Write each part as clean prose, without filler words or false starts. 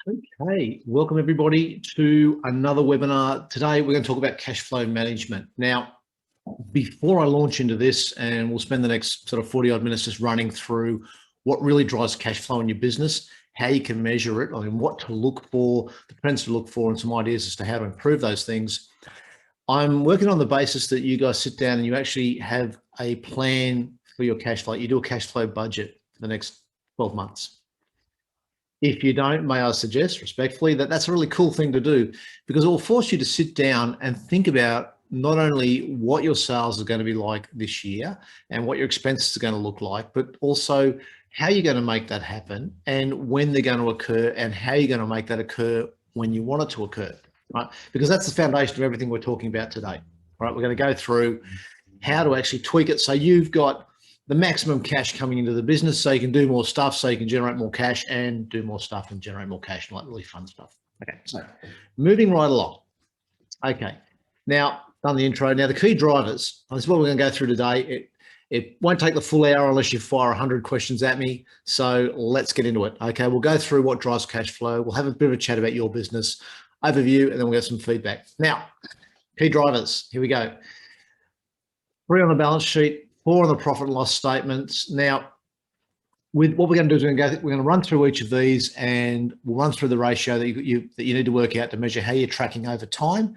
Okay, welcome everybody to another webinar. Today we're going to talk about cash flow management. Now, before I launch into this, and we'll spend the next sort of 40 odd minutes just running through what really drives cash flow in your business, how you can measure it, I mean, what to look for, the trends to look for, and some ideas as to how to improve those things. I'm working on the basis that you guys sit down and you actually have a plan for your cash flow. You do a cash flow budget for the next 12 months. If you don't, may I suggest respectfully that that's a really cool thing to do, because it will force you to sit down and think about not only what your sales are going to be like this year and what your expenses are going to look like, but also how you're going to make that happen and when they're going to occur and how you're going to make that occur when you want it to occur, right? Because that's the foundation of everything we're talking about today, right? We're going to go through how to actually tweak it so you've got the maximum cash coming into the business so you can do more stuff, so you can generate more cash and do more stuff and generate more cash, like really fun stuff. Okay, so moving right along. Okay, now done the intro. Now the key drivers, this is what we're going to go through today. It won't take the full hour unless you fire 100 questions at me. So let's get into it. Okay, we'll go through what drives cash flow. We'll have a bit of a chat about your business overview, and then we'll get some feedback. Now, key drivers, here we go. 3 on the balance sheet, 4 on the profit and loss statements. Now, with what we're going to do is we're going to run through each of these, and we'll run through the ratio that you need to work out to measure how you're tracking over time.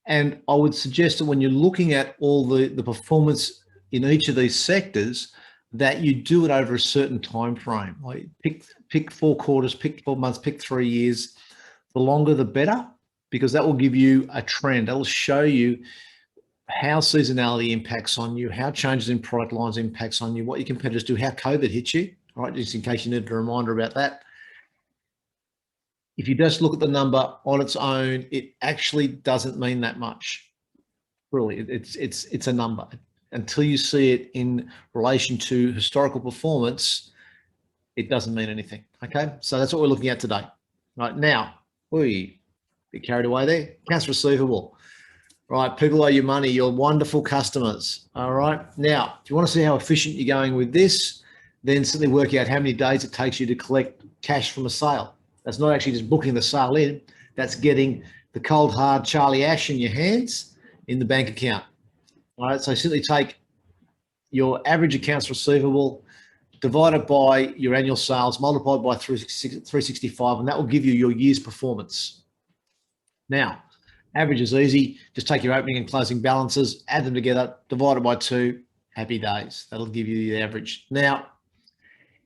And I would suggest that when you're looking at all the performance in each of these sectors, that you do it over a certain time frame. Like pick 4 quarters, pick 12 months, pick 3 years. The longer, the better, because that will give you a trend. That will show you how seasonality impacts on you, how changes in product lines impacts on you, what your competitors do, how COVID hits you, all right, just in case you need a reminder about that. If you just look at the number on its own, it actually doesn't mean that much. Really, it's a number. Until you see it in relation to historical performance, it doesn't mean anything, okay? So that's what we're looking at today. Right now, we get carried away there. Accounts receivable. Right, people owe you money, you're wonderful customers. All right, now, if you want to see how efficient you're going with this, then simply work out how many days it takes you to collect cash from a sale. That's not actually just booking the sale in, that's getting the cold hard Charlie Ash in your hands in the bank account. All right, so simply take your average accounts receivable, divide it by your annual sales, multiply it by 365, and that will give you your year's performance. Now, average is easy. Just take your opening and closing balances, add them together, divide it by 2, happy days. That'll give you the average. Now,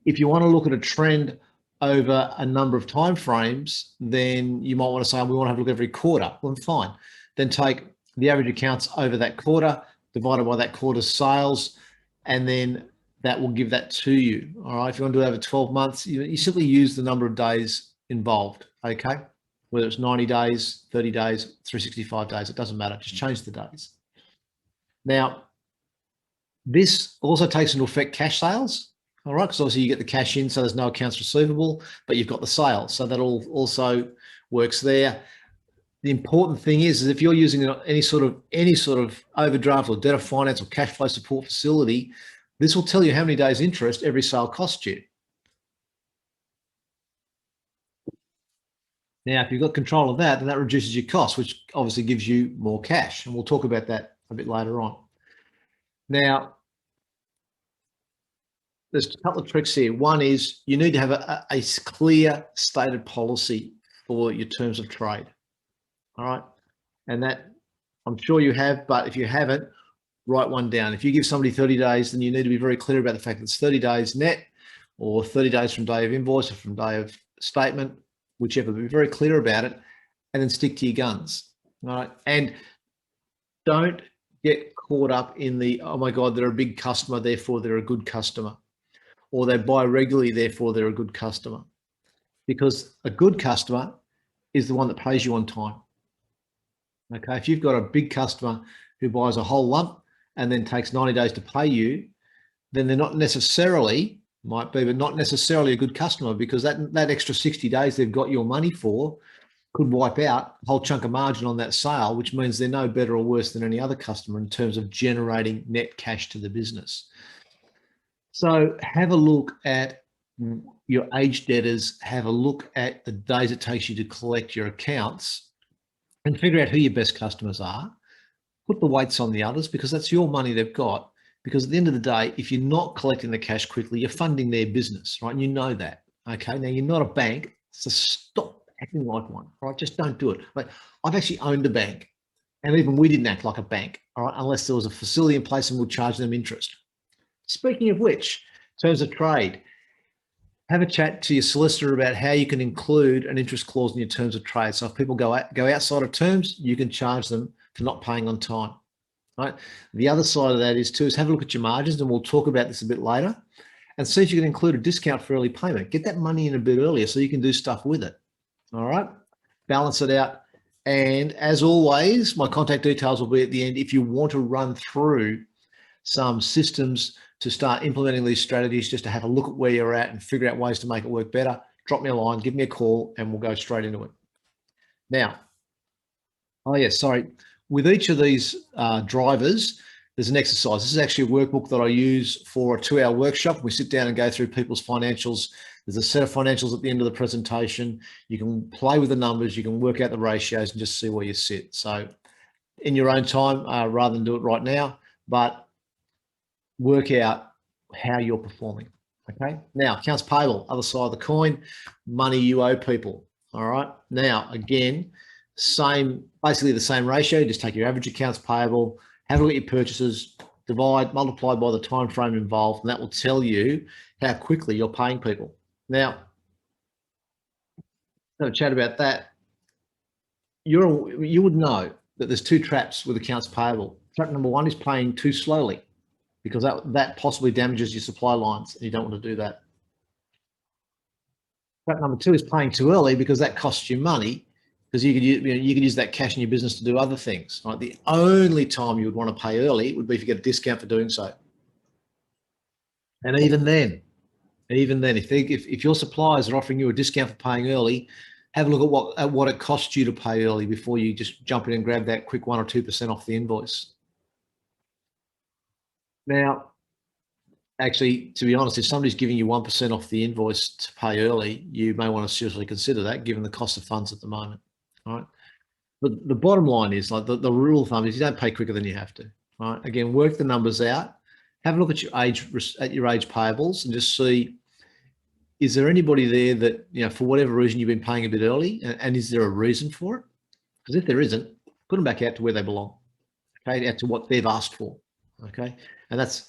if you want to look at a trend over a number of time frames, then you might want to say, we want to have a look every quarter. Well, fine. Then take the average accounts over that quarter, divided by that quarter's sales, and then that will give that to you. All right. If you want to do it over 12 months, you simply use the number of days involved. Okay. Whether it's 90 days, 30 days, 365 days, it doesn't matter. Just change the days. Now, this also takes into effect cash sales. All right. Because obviously you get the cash in, so there's no accounts receivable, but you've got the sales. So that all also works there. The important thing is if you're using any sort of overdraft or debt of finance or cash flow support facility, this will tell you how many days interest every sale costs you. Now, if you've got control of that, then that reduces your costs, which obviously gives you more cash. And we'll talk about that a bit later on. Now, there's a couple of tricks here. One is you need to have a clear stated policy for your terms of trade. All right. And that I'm sure you have, but if you haven't, write one down. If you give somebody 30 days, then you need to be very clear about the fact that it's 30 days net or 30 days from day of invoice or from day of statement, whichever. Be very clear about it and then stick to your guns. All right. And don't get caught up in the, oh my God, they're a big customer, therefore they're a good customer. Or they buy regularly, therefore they're a good customer. Because a good customer is the one that pays you on time. Okay, if you've got a big customer who buys a whole lump and then takes 90 days to pay you, then they're not necessarily, might be, but not necessarily a good customer, because that extra 60 days they've got your money for could wipe out a whole chunk of margin on that sale, which means they're no better or worse than any other customer in terms of generating net cash to the business. So have a look at your aged debtors, have a look at the days it takes you to collect your accounts and figure out who your best customers are. Put the weights on the others because that's your money they've got. Because at the end of the day, if you're not collecting the cash quickly, you're funding their business, right? And you know that, okay? Now, you're not a bank, so stop acting like one, right? Just don't do it. Like, I've actually owned a bank, and even we didn't act like a bank, all right, unless there was a facility in place and we'll charge them interest. Speaking of which, terms of trade, have a chat to your solicitor about how you can include an interest clause in your terms of trade. So if people go outside of terms, you can charge them for not paying on time. Right. The other side of that is have a look at your margins, and we'll talk about this a bit later, and see if you can include a discount for early payment. Get that money in a bit earlier so you can do stuff with it. All right. Balance it out. And as always, my contact details will be at the end. If you want to run through some systems to start implementing these strategies, just to have a look at where you're at and figure out ways to make it work better, drop me a line, give me a call, and we'll go straight into it. Now, with each of these drivers, there's an exercise. This is actually a workbook that I use for a 2-hour workshop. We sit down and go through people's financials. There's a set of financials at the end of the presentation. You can play with the numbers, you can work out the ratios and just see where you sit. So in your own time, rather than do it right now, but work out how you're performing. Okay. Now, accounts payable, other side of the coin, money you owe people. All right. Now, again, basically the same ratio. Just take your average accounts payable, have a look at your purchases, multiply by the time frame involved, and that will tell you how quickly you're paying people. Now, have a chat about that. You would know that there's 2 traps with accounts payable. Trap number 1 is paying too slowly, because that possibly damages your supply lines, and you don't want to do that. Trap number 2 is paying too early, because that costs you money, because you could use that cash in your business to do other things. Right? The only time you would want to pay early would be if you get a discount for doing so. And even then, if your suppliers are offering you a discount for paying early, have a look at what it costs you to pay early before you just jump in and grab that quick 1 or 2% off the invoice. Now, actually, to be honest, if somebody's giving you 1% off the invoice to pay early, you may want to seriously consider that, given the cost of funds at the moment. All right. But the bottom line is, like, the rule of thumb is you don't pay quicker than you have to. All right. Again, work the numbers out. Have a look at your age payables and just see, is there anybody there that, for whatever reason you've been paying a bit early, and is there a reason for it? Because if there isn't, put them back out to where they belong. Okay, out to what they've asked for. Okay, and that's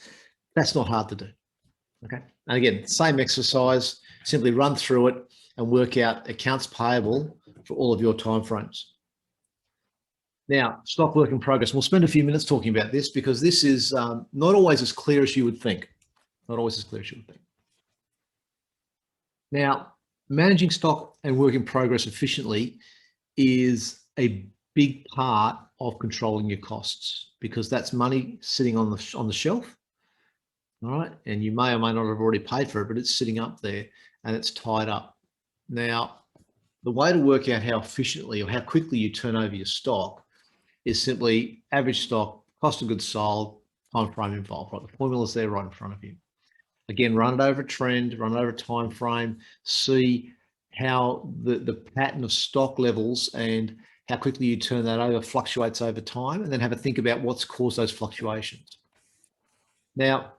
not hard to do. Okay, and again, same exercise, simply run through it and work out accounts payable for all of your timeframes. Now, stock work in progress. We'll spend a few minutes talking about this, because this is not always as clear as you would think. Not always as clear as you would think. Now, managing stock and work in progress efficiently is a big part of controlling your costs, because that's money sitting on the shelf. All right, and you may or may not have already paid for it, but it's sitting up there and it's tied up. Now, the way to work out how efficiently or how quickly you turn over your stock is simply average stock, cost of goods sold, time frame involved. Right, the formula's there right in front of you. Again, run it over a trend, run it over a time frame, see how the pattern of stock levels and how quickly you turn that over fluctuates over time, and then have a think about what's caused those fluctuations. Now,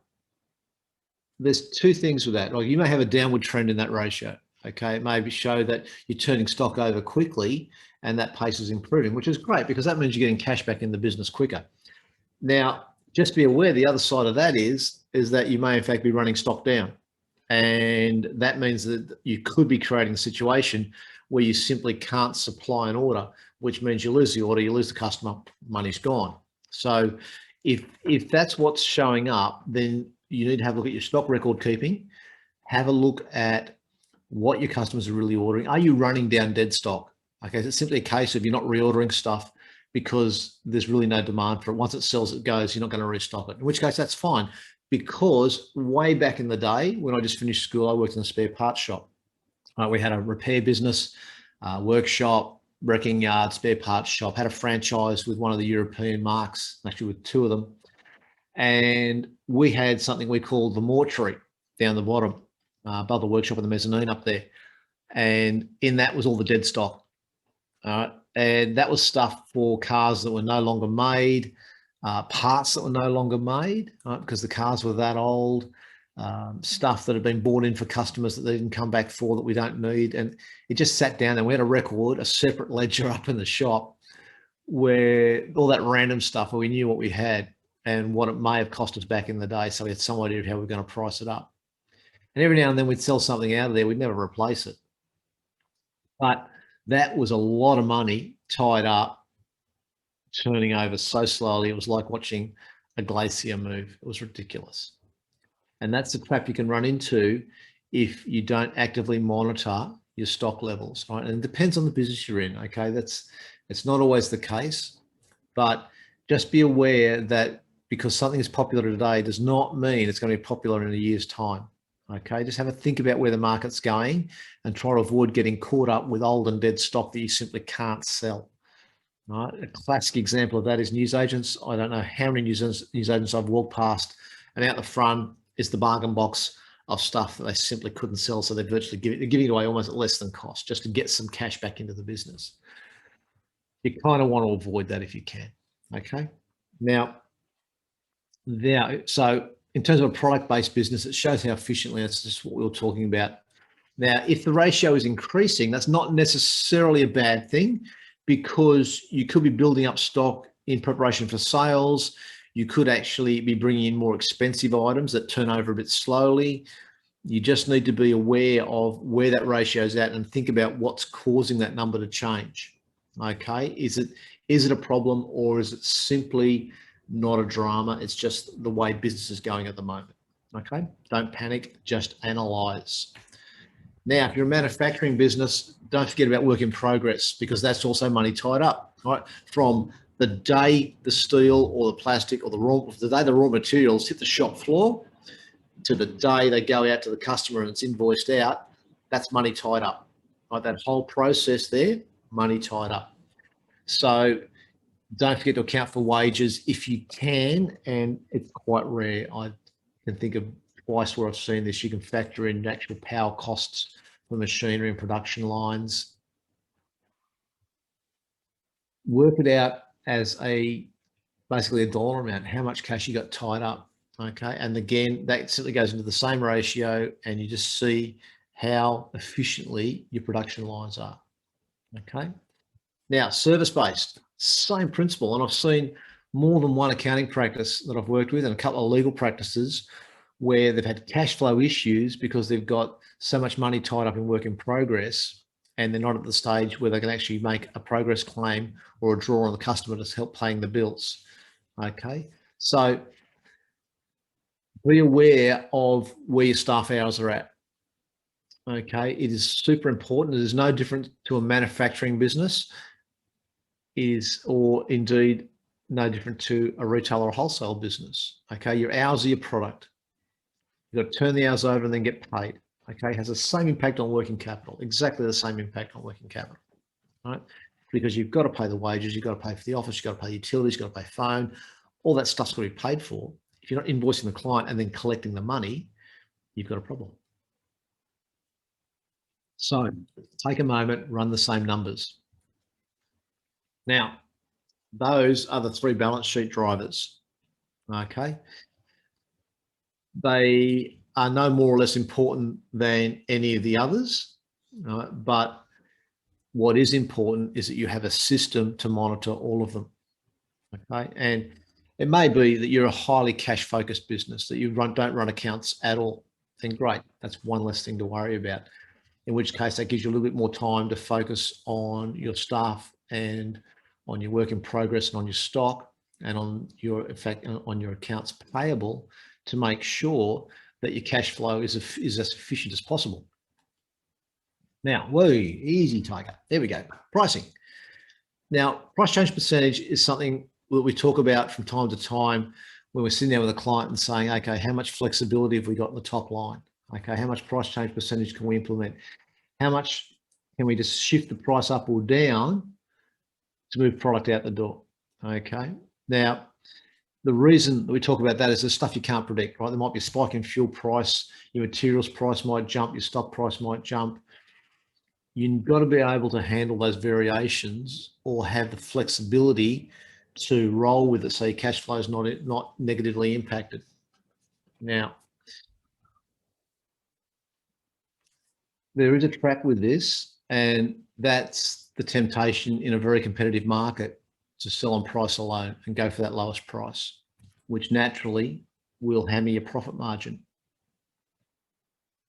there's 2 things with that. Like, you may have a downward trend in that ratio. Okay, it may show that you're turning stock over quickly and that pace is improving, which is great, because that means you're getting cash back in the business quicker. Now, just be aware, the other side of that is that you may in fact be running stock down, and that means that you could be creating a situation where you simply can't supply an order, which means you lose the order, you lose the customer, money's gone. So if that's what's showing up, then you need to have a look at your stock record keeping, have a look at what your customers are really ordering. Are you running down dead stock? Okay, so it's simply a case of you're not reordering stuff because there's really no demand for it. Once it sells, it goes, you're not going to restock it, in which case that's fine. Because way back in the day, when I just finished school, I worked in a spare parts shop. We had a repair business, workshop, wrecking yard, spare parts shop, had a franchise with one of the European marques, actually with 2 of them. And we had something we called the mortuary down the bottom. above the workshop and the mezzanine up there. And in that was all the dead stock. And that was stuff for cars that were no longer made, parts that were no longer made, because the cars were that old, stuff that had been bought in for customers that they didn't come back for, that we don't need. And it just sat down, and we had a separate ledger up in the shop where all that random stuff, where we knew what we had and what it may have cost us back in the day. So we had some idea of how we were going to price it up. And every now and then we'd sell something out of there. We'd never replace it. But that was a lot of money tied up, turning over so slowly. It was like watching a glacier move. It was ridiculous. And that's the trap you can run into if you don't actively monitor your stock levels, right? And it depends on the business you're in, okay? It's not always the case, but just be aware that because something is popular today does not mean it's going to be popular in a year's time, okay? Just have a think about where the market's going and try to avoid getting caught up with old and dead stock that you simply can't sell, right? A classic example of that is newsagents. I don't know how many newsagents I've walked past, and out the front is the bargain box of stuff that they simply couldn't sell, so they're giving it away almost at less than cost just to get some cash back into the business. You kind of want to avoid that if you can, okay? Now, so in terms of a product-based business, it shows how efficiently, that's just what we were talking about. Now, if the ratio is increasing, that's not necessarily a bad thing, because you could be building up stock in preparation for sales. You could actually be bringing in more expensive items that turn over a bit slowly. You just need to be aware of where that ratio is at and think about what's causing that number to change. Okay, is it a problem, or is it simply not a drama? It's just the way business is going at the moment. Okay, don't panic, just analyze. Now, if you're a manufacturing business, don't forget about work in progress, because that's also money tied up, right? From the day the steel or the plastic or the day the raw materials hit the shop floor to the day they go out to the customer and it's invoiced out, that's money tied up, right? That whole process there, money tied up. So don't forget to account for wages if you can, and it's quite rare. I can think of twice where I've seen this. You can factor in actual power costs for machinery and production lines. Work it out as basically a dollar amount, how much cash you got tied up, okay? And again, that simply goes into the same ratio, and you just see how efficiently your production lines are, okay? Now, service-based, same principle. And I've seen more than one accounting practice that I've worked with and a couple of legal practices where they've had cash flow issues because they've got so much money tied up in work in progress, and they're not at the stage where they can actually make a progress claim or a draw on the customer to help paying the bills, okay? So be aware of where your staff hours are at, okay? It is super important. It is no different to a manufacturing business, or indeed no different to a retail or a wholesale business, okay? Your hours are your product. You've got to turn the hours over and then get paid, okay? It has the same impact on working capital, exactly the same impact on working capital, right? Because you've got to pay the wages, you've got to pay for the office, you've got to pay utilities, you've got to pay phone, all that stuff's got to be paid for. If you're not invoicing the client and then collecting the money, you've got a problem. So take a moment, run the same numbers. Now, those are the three balance sheet drivers, okay? They are no more or less important than any of the others, but what is important is that you have a system to monitor all of them, okay? And it may be that you're a highly cash-focused business, that you don't run accounts at all. Then great, that's one less thing to worry about, in which case that gives you a little bit more time to focus on your staff and on your work in progress and on your stock and on your, in fact, on your accounts payable, to make sure that your cash flow is as efficient as possible. Now, whoa, easy tiger. There we go. Pricing. Now, price change percentage is something that we talk about from time to time when we're sitting there with a client and saying, okay, how much flexibility have we got in the top line? Okay, how much price change percentage can we implement? How much can we just shift the price up or down to move product out the door? Okay. Now, the reason that we talk about that is the stuff you can't predict, right? There might be a spike in fuel price, your materials price might jump, your stock price might jump. You've got to be able to handle those variations or have the flexibility to roll with it so your cash flow is not negatively impacted. Now, there is a trap with this, and that's the temptation in a very competitive market to sell on price alone and go for that lowest price, which naturally will hammer your profit margin.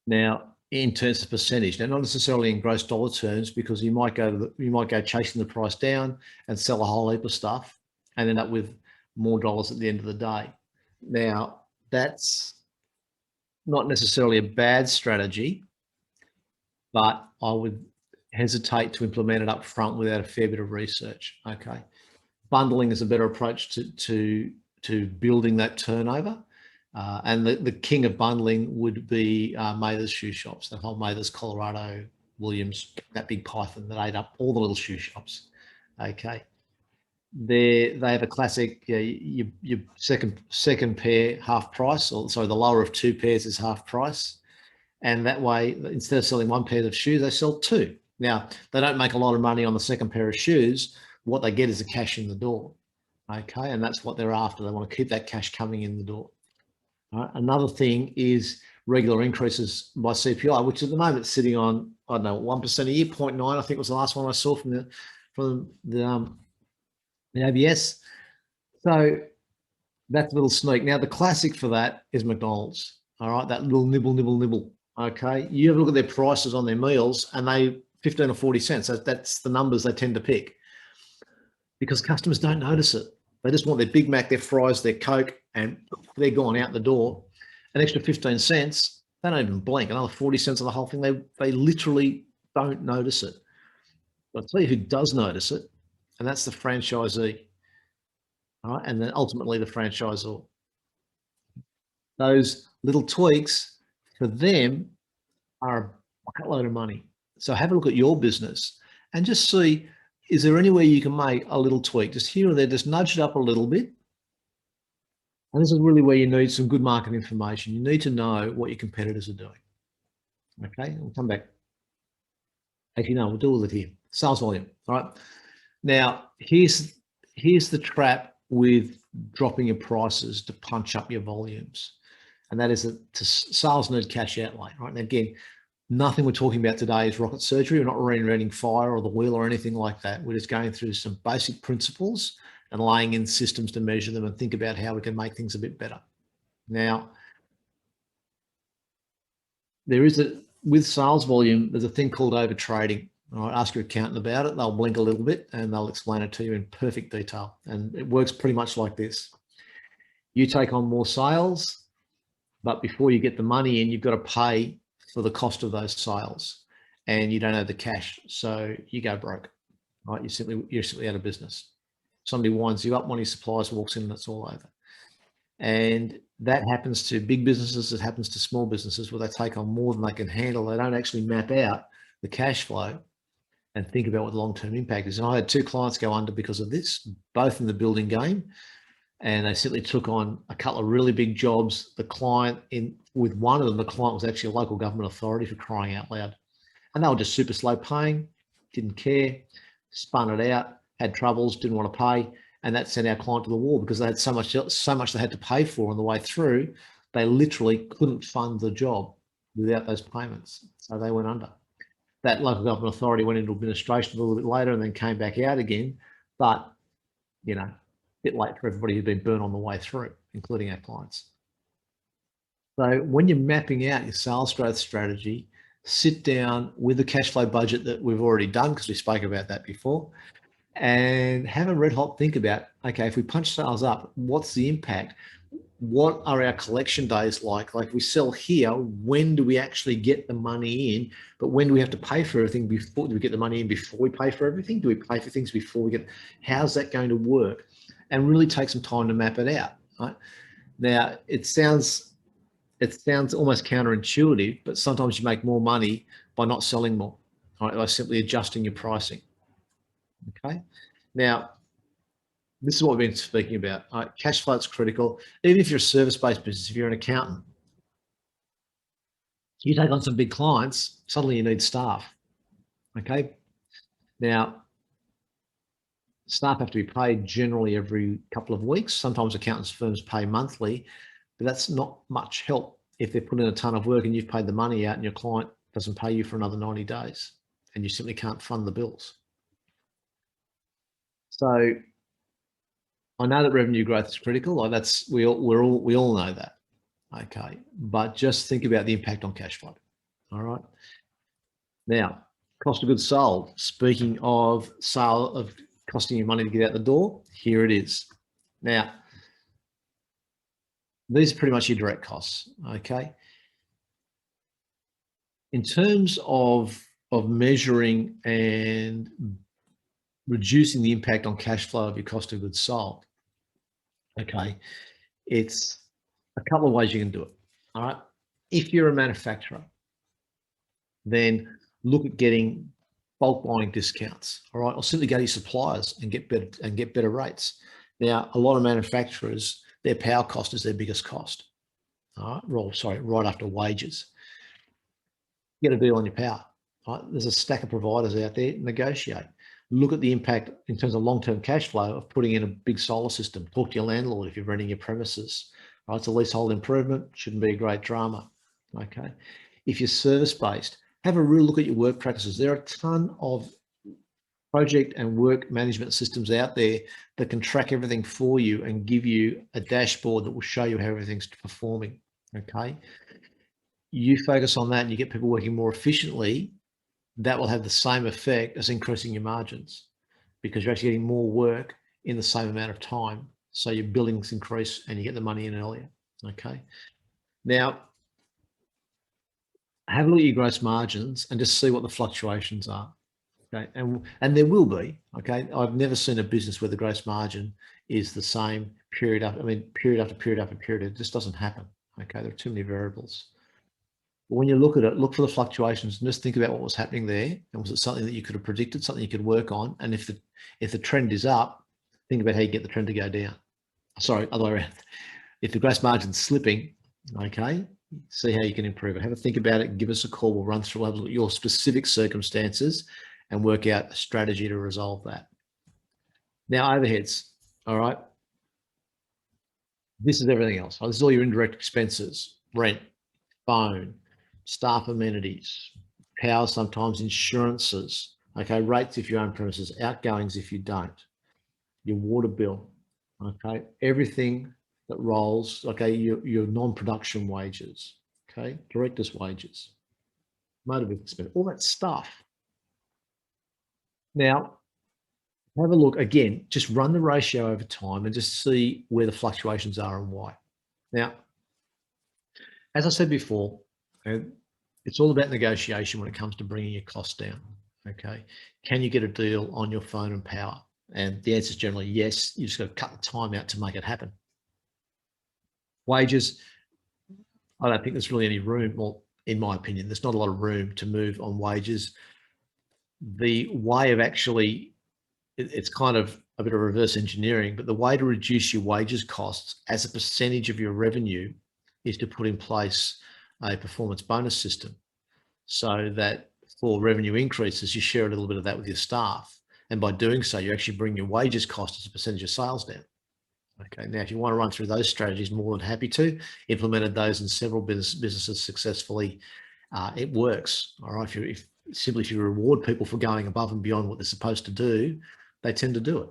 Now, in terms of percentage, now not necessarily in gross dollar terms, because you might go chasing the price down and sell a whole heap of stuff and end up with more dollars at the end of the day. Now, that's not necessarily a bad strategy, but I would hesitate to implement it up front without a fair bit of research. Okay, bundling is a better approach to building that turnover, and the king of bundling would be Mather's shoe shops. The whole Mather's, Colorado, Williams, that big python that ate up all the little shoe shops. Okay, they have a classic. Your second pair half price, or sorry, the lower of two pairs is half price. And that way, instead of selling one pair of shoes, they sell two. Now, they don't make a lot of money on the second pair of shoes. What they get is the cash in the door. Okay, and that's what they're after. They want to keep that cash coming in the door. Another thing is regular increases by CPI, which at the moment is sitting on, I don't know, 1% a year, 0.9, I think was the last one I saw from the ABS. So that's a little sneak. Now, the classic for that is McDonald's. All right, that little nibble. Okay, you have a look at their prices on their meals, and they 15 or 40 cents. That's the numbers they tend to pick, because customers don't notice it. They just want their Big Mac, their fries, their Coke, and they're gone out the door. An extra 15 cents, they don't even blink. Another 40 cents of the whole thing, they literally don't notice it. But I'll tell you who does notice it, and that's the franchisee. All right, and then ultimately the franchisor. Those little tweaks for them are a bucket load of money. So have a look at your business and just see, is there any way you can make a little tweak, just here or there, just nudge it up a little bit. And this is really where you need some good market information. You need to know what your competitors are doing. Okay, we'll come back. Actually, no, we'll deal with it here. Sales volume. All right. Now, here's the trap with dropping your prices to punch up your volumes. And that is that sales need cash outlay, right? And again, nothing we're talking about today is rocket surgery. We're not reinventing fire or the wheel or anything like that. We're just going through some basic principles and laying in systems to measure them and think about how we can make things a bit better. Now, with sales volume, there's a thing called over trading. All right, ask your accountant about it. They'll blink a little bit and they'll explain it to you in perfect detail. And it works pretty much like this. You take on more sales, but before you get the money in, you've got to pay for the cost of those sales, and you don't have the cash, so you go broke. Right? You're simply out of business. Somebody winds you up, one of your suppliers walks in, and it's all over. And that happens to big businesses. It happens to small businesses where they take on more than they can handle. They don't actually map out the cash flow and think about what the long-term impact is. And I had two clients go under because of this, both in the building game. And they simply took on a couple of really big jobs. With one of them, the client was actually a local government authority, for crying out loud. And they were just super slow paying, didn't care, spun it out, had troubles, didn't want to pay. And that sent our client to the wall because they had so much they had to pay for on the way through. They literally couldn't fund the job without those payments. So they went under. That local government authority went into administration a little bit later and then came back out again. But, you know, bit late for everybody who'd been burnt on the way through, including our clients. So when you're mapping out your sales growth strategy, sit down with the cash flow budget that we've already done, because we spoke about that before, and have a red hot think about, okay, if we punch sales up, what's the impact? What are our collection days like? Like, we sell here, when do we actually get the money in? But when do we have to pay for everything before? Do we get the money in before we pay for everything? Do we pay for things before we get? How's that going to work? And really take some time to map it out. Right? Now, it sounds almost counterintuitive, but sometimes you make more money by not selling more, right? By simply adjusting your pricing. Okay. Now, This is what we've been speaking about. Cash flow is critical. Even if you're a service-based business, if you're an accountant, you take on some big clients, suddenly you need staff. Okay. Now, staff have to be paid generally every couple of weeks. Sometimes accountants firms pay monthly, but that's not much help if they put in a ton of work and you've paid the money out and your client doesn't pay you for another 90 days and you simply can't fund the bills. So I know that revenue growth is critical. Like we all know that. Okay, but just think about the impact on cash flow. All right. Now, cost of goods sold. Speaking of sale of costing you money to get out the door, here it is. Now, these are pretty much your direct costs. Okay. In terms of measuring and reducing the impact on cash flow of your cost of goods sold, okay, it's a couple of ways you can do it. All right. If you're a manufacturer, then look at getting bulk buying discounts. All right. Or simply go to your suppliers and get better rates. Now, a lot of manufacturers, their power cost is their biggest cost. All right. Well, sorry, right after wages. Get a deal on your power. Right? There's a stack of providers out there. Negotiate. Look at the impact in terms of long-term cash flow of putting in a big solar system. Talk to your landlord if you're renting your premises. Right? It's a leasehold improvement. Shouldn't be a great drama. Okay. If you're service-based, have a real look at your work practices. There are a ton of project and work management systems out there that can track everything for you and give you a dashboard that will show you how everything's performing. Okay. You focus on that and you get people working more efficiently, that will have the same effect as increasing your margins because you're actually getting more work in the same amount of time. So your billings increase and you get the money in earlier. Okay. Now, have a look at your gross margins and just see what the fluctuations are. Okay. And there will be, okay. I've never seen a business where the gross margin is the same period after period after period after period. It just doesn't happen. Okay. There are too many variables. But when you look at it, look for the fluctuations and just think about what was happening there. And was it something that you could have predicted, something you could work on? And if the trend is up, think about how you get the trend to go down. Sorry, other way around. If the gross margin's slipping, okay, see how you can improve it. Have a think about it. Give us a call. We'll run through a look at your specific circumstances and work out a strategy to resolve that. Now, overheads. All right. This is everything else. This is all your indirect expenses: rent, phone, staff amenities, power, sometimes insurances, okay, rates if you own premises, outgoings if you don't, your water bill, okay, everything that rolls, okay, your non-production wages, okay, directors' wages, motor vehicle spend, all that stuff. Now, have a look again, just run the ratio over time and just see where the fluctuations are and why. Now, as I said before, it's all about negotiation when it comes to bringing your costs down. Okay. Can you get a deal on your phone and power? And the answer is generally yes. You just got to cut the time out to make it happen. Wages, I don't think there's really any room, well, in my opinion, there's not a lot of room to move on wages. The way of actually, it's kind of a bit of reverse engineering, but the way to reduce your wages costs as a percentage of your revenue is to put in place a performance bonus system so that for revenue increases, you share a little bit of that with your staff. And by doing so, you actually bring your wages cost as a percentage of sales down. Okay. Now, if you want to run through those strategies, more than happy to. Implemented those in several businesses successfully. It works. All right. If you reward people for going above and beyond what they're supposed to do, they tend to do it.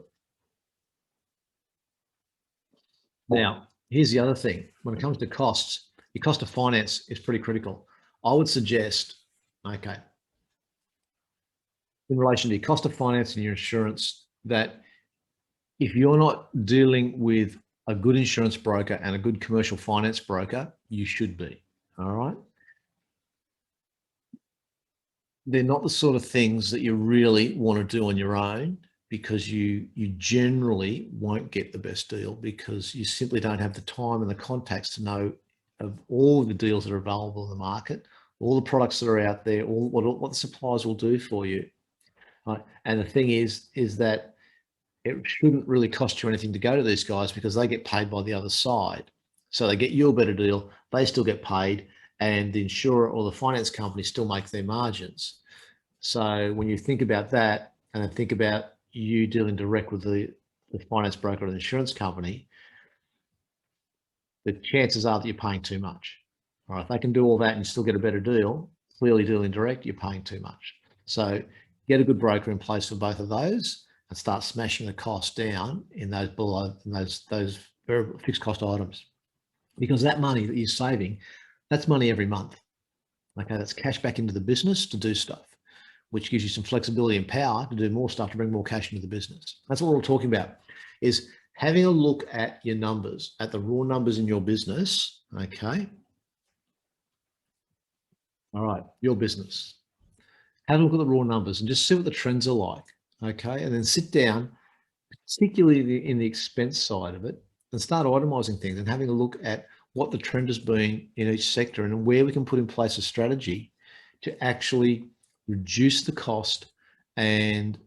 Now, here's the other thing. When it comes to costs, your cost of finance is pretty critical. I would suggest, okay, in relation to your cost of finance and your insurance, that if you're not dealing with a good insurance broker and a good commercial finance broker, you should be. All right. They're not the sort of things that you really want to do on your own, because you generally won't get the best deal because you simply don't have the time and the contacts to know of all the deals that are available in the market, all the products that are out there, all what the suppliers will do for you. Right? And the thing is that it shouldn't really cost you anything to go to these guys because they get paid by the other side. So they get you a better deal, they still get paid, and the insurer or the finance company still make their margins. So when you think about that and then think about you dealing direct with the finance broker or the insurance company, the chances are that you're paying too much. All right, if they can do all that and still get a better deal, clearly dealing direct, you're paying too much. So get a good broker in place for both of those and start smashing the cost down in those below, in those very fixed cost items. Because that money that you're saving, that's money every month. Okay, that's cash back into the business to do stuff, which gives you some flexibility and power to do more stuff to bring more cash into the business. That's what we're all talking about, is having a look at your numbers, at the raw numbers in your business. Okay. All right, your business. Have a look at the raw numbers and just see what the trends are like. Okay, and then sit down, particularly in the expense side of it, and start itemizing things and having a look at what the trend has been in each sector and where we can put in place a strategy to actually reduce the cost and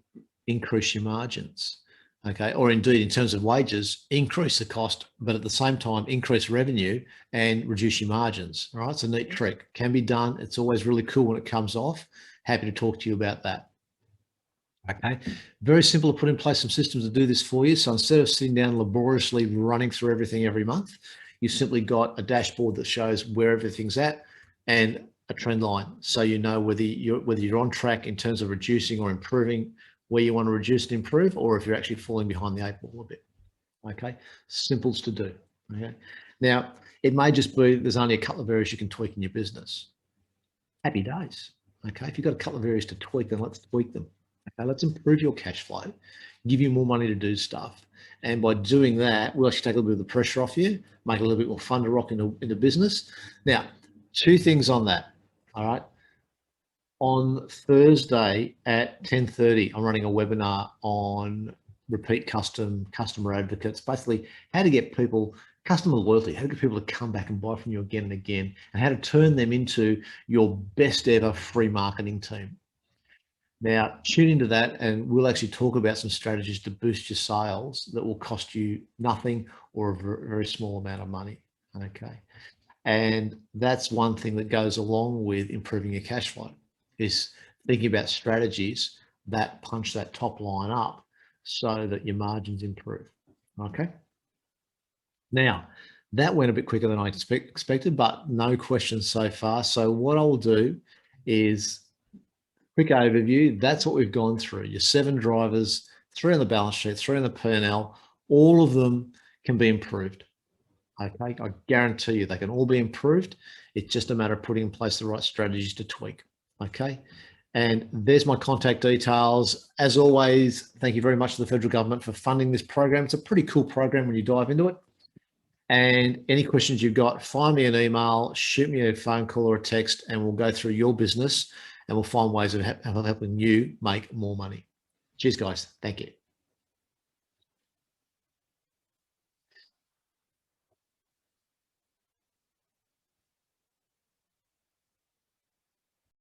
increase your margins. Okay, or indeed in terms of wages, increase the cost, but at the same time, increase revenue and reduce your margins. All right, it's a neat trick, can be done. It's always really cool when it comes off. Happy to talk to you about that. Okay, very simple to put in place some systems to do this for you. So instead of sitting down laboriously running through everything every month, you've simply got a dashboard that shows where everything's at and a trend line. So you know whether you're on track in terms of reducing or improving, where you want to reduce and improve, or if you're actually falling behind the eight ball a bit. Okay, simples to do. Okay, now it may just be there's only a couple of areas you can tweak in your business. Happy days. Okay, if you've got a couple of areas to tweak, then let's tweak them. Okay, let's improve your cash flow, give you more money to do stuff. And by doing that, we'll actually take a little bit of the pressure off you, make it a little bit more fun to rock in the business. Now, two things on that, all right? On Thursday at 10:30, I'm running a webinar on repeat customer advocates, basically how to get people, customer loyalty, how to get people to come back and buy from you again and again, and how to turn them into your best ever free marketing team. Now, tune into that and we'll actually talk about some strategies to boost your sales that will cost you nothing or a very small amount of money, okay? And that's one thing that goes along with improving your cash flow, is thinking about strategies that punch that top line up so that your margins improve, okay? Now, that went a bit quicker than I expected, but no questions so far. So what I'll do is quick overview. That's what we've gone through. Your 7 drivers, 3 on the balance sheet, 3 on the P&L, all of them can be improved. Okay, I guarantee you they can all be improved. It's just a matter of putting in place the right strategies to tweak. Okay, and there's my contact details. As always, thank you very much to the federal government for funding this program. It's a pretty cool program when you dive into it. And any questions you've got, find me an email, shoot me a phone call or a text, and we'll go through your business and we'll find ways of helping you make more money. Cheers, guys. Thank you.